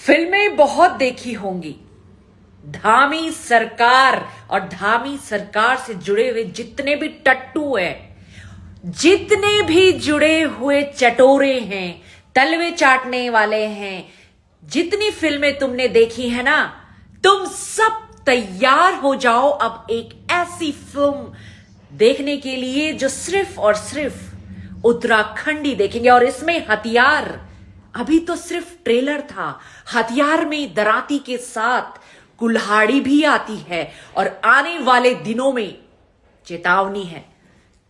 फिल्में बहुत देखी होंगी। धामी सरकार और धामी सरकार से जुड़े हुए जितने भी टट्टू हैं, जितने भी जुड़े हुए चटोरे हैं, तलवे चाटने वाले हैं, जितनी फिल्में तुमने देखी है ना, तुम सब तैयार हो जाओ अब एक ऐसी फिल्म देखने के लिए जो सिर्फ और सिर्फ उत्तराखंडी देखेंगे। और इसमें हथियार, अभी तो सिर्फ ट्रेलर था, हथियार में दराती के साथ कुल्हाड़ी भी आती है। और आने वाले दिनों में चेतावनी है,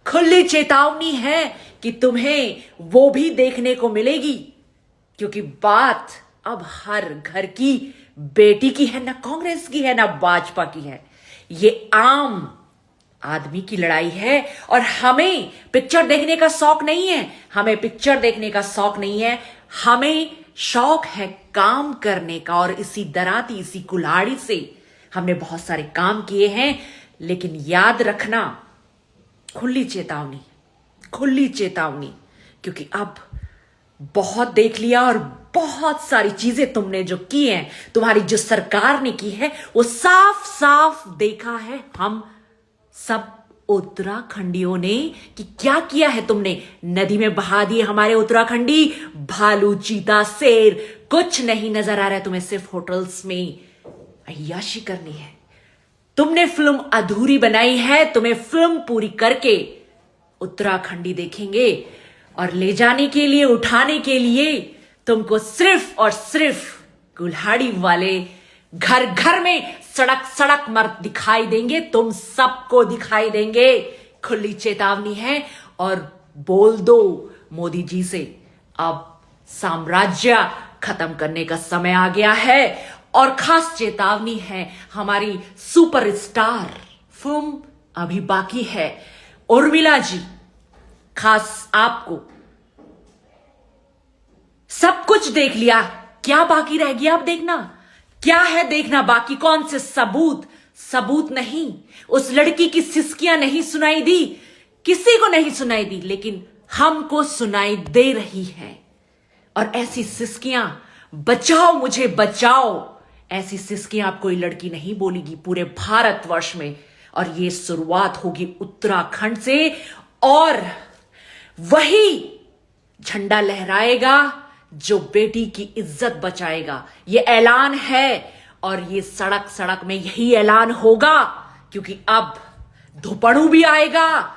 खुली चेतावनी है कि तुम्हें वो भी देखने को मिलेगी। क्योंकि बात अब हर घर की बेटी की है, ना कांग्रेस की है ना भाजपा की है, ये आम आदमी की लड़ाई है। और हमें पिक्चर देखने का शौक नहीं है, हमें पिक्चर देखने का शौक नहीं है, हमें शौक है काम करने का। और इसी दराती, इसी कुल्हाड़ी से हमने बहुत सारे काम किए हैं। लेकिन याद रखना, खुली चेतावनी, खुली चेतावनी, क्योंकि अब बहुत देख लिया और बहुत सारी चीजें तुमने जो की हैं, तुम्हारी जो सरकार ने की है, वो साफ साफ देखा है हम सब उत्तराखंडियों ने कि क्या किया है तुमने। नदी में बहा दिए हमारे उत्तराखंडी, भालू, चीता, शेर, कुछ नहीं नजर आ रहा है तुम्हें, सिर्फ होटल्स में अय्याशी करनी है। तुमने फिल्म अधूरी बनाई है, तुम्हें फिल्म पूरी करके उत्तराखंडी देखेंगे। और ले जाने के लिए, उठाने के लिए तुमको सिर्फ और सिर्फ कुल्हाड़ी वाले घर घर में, सड़क सड़क मर्द दिखाई देंगे, तुम सबको दिखाई देंगे। खुली चेतावनी है। और बोल दो मोदी जी से, अब साम्राज्य खत्म करने का समय आ गया है। और खास चेतावनी है, हमारी सुपरस्टार फिल्म अभी बाकी है, उर्मिला जी, खास आपको सब कुछ देख लिया, क्या बाकी रह गया अब देखना? क्या है देखना बाकी? कौन से सबूत? सबूत नहीं, उस लड़की की सिसकियां नहीं सुनाई दी, किसी को नहीं सुनाई दी, लेकिन हमको सुनाई दे रही है। और ऐसी सिसकियां, बचाओ मुझे बचाओ, ऐसी सिसकियां अब कोई लड़की नहीं बोलेगी पूरे भारतवर्ष में। और ये शुरुआत होगी उत्तराखंड से, और वही झंडा लहराएगा जो बेटी की इज्जत बचाएगा। ये ऐलान है, और ये सड़क सड़क में यही ऐलान होगा। क्योंकि अब धुपड़ू भी आएगा,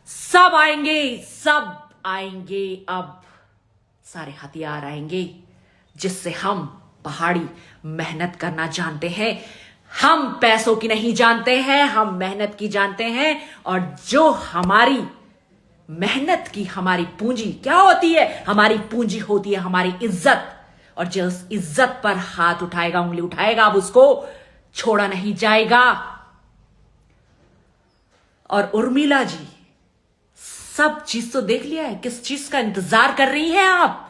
सब आएंगे, सब आएंगे, अब सारे हथियार आएंगे जिससे हम पहाड़ी मेहनत करना जानते हैं। हम पैसों की नहीं जानते हैं, हम मेहनत की जानते हैं। और जो हमारी मेहनत की, हमारी पूंजी क्या होती है? हमारी पूंजी होती है हमारी इज्जत। और जो उस इज्जत पर हाथ उठाएगा, उंगली उठाएगा, अब उसको छोड़ा नहीं जाएगा। और उर्मिला जी, सब चीज तो देख लिया है, किस चीज का इंतजार कर रही हैं आप?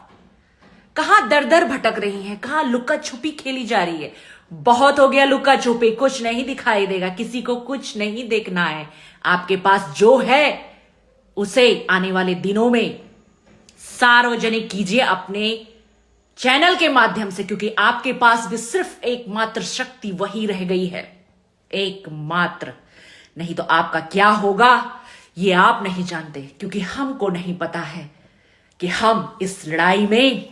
कहां दर दर भटक रही हैं? कहां लुका छुपी खेली जा रही है? बहुत हो गया लुका छुपी, कुछ नहीं दिखाई देगा, किसी को कुछ नहीं देखना है। आपके पास जो है उसे आने वाले दिनों में सार्वजनिक कीजिए अपने चैनल के माध्यम से। क्योंकि आपके पास भी सिर्फ एकमात्र शक्ति वही रह गई है, एकमात्र। नहीं तो आपका क्या होगा ये आप नहीं जानते। क्योंकि हमको नहीं पता है कि हम इस लड़ाई में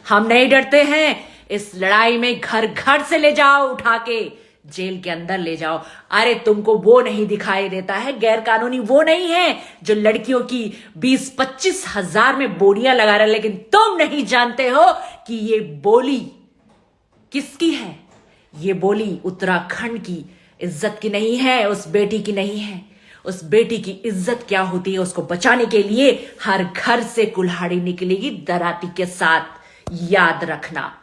हम नहीं डरते हैं। इस लड़ाई में घर घर से ले जाओ, उठा के जेल के अंदर ले जाओ। अरे तुमको वो नहीं दिखाई देता है, गैर कानूनी वो नहीं है जो लड़कियों की 20-25 हजार में बोलियां लगा रहे, लेकिन तुम नहीं जानते हो कि ये बोली किसकी है। ये बोली उत्तराखंड की इज्जत की नहीं है, उस बेटी की नहीं है। उस बेटी की इज्जत क्या होती है, उसको बचाने के लिए हर घर से कुल्हाड़ी निकलेगी दराती के साथ, याद रखना।